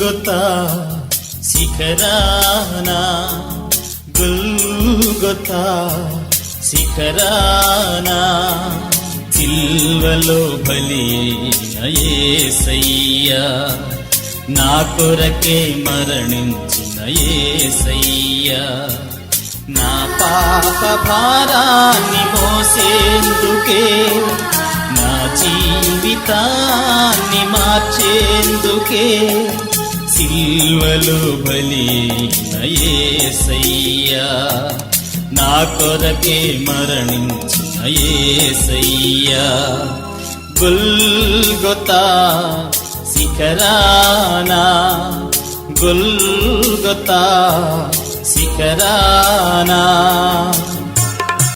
గుల్గొతా శిఖరానా గుల్గొతా శిఖరానా సిల్వలో బలి అయిన యేసయ్యా నా కొరకే మరణించిన యేసయ్యా నా పాప భారాన్ని మోసేందుకే నా జీవితాన్ని మార్చేందుకే సిల్వలో బలి అయిన యేసయ్యా నా కొరకే మరణించిన యేసయ్యా గుల్గొతా శిఖరానా గుల్గొతా శిఖరానా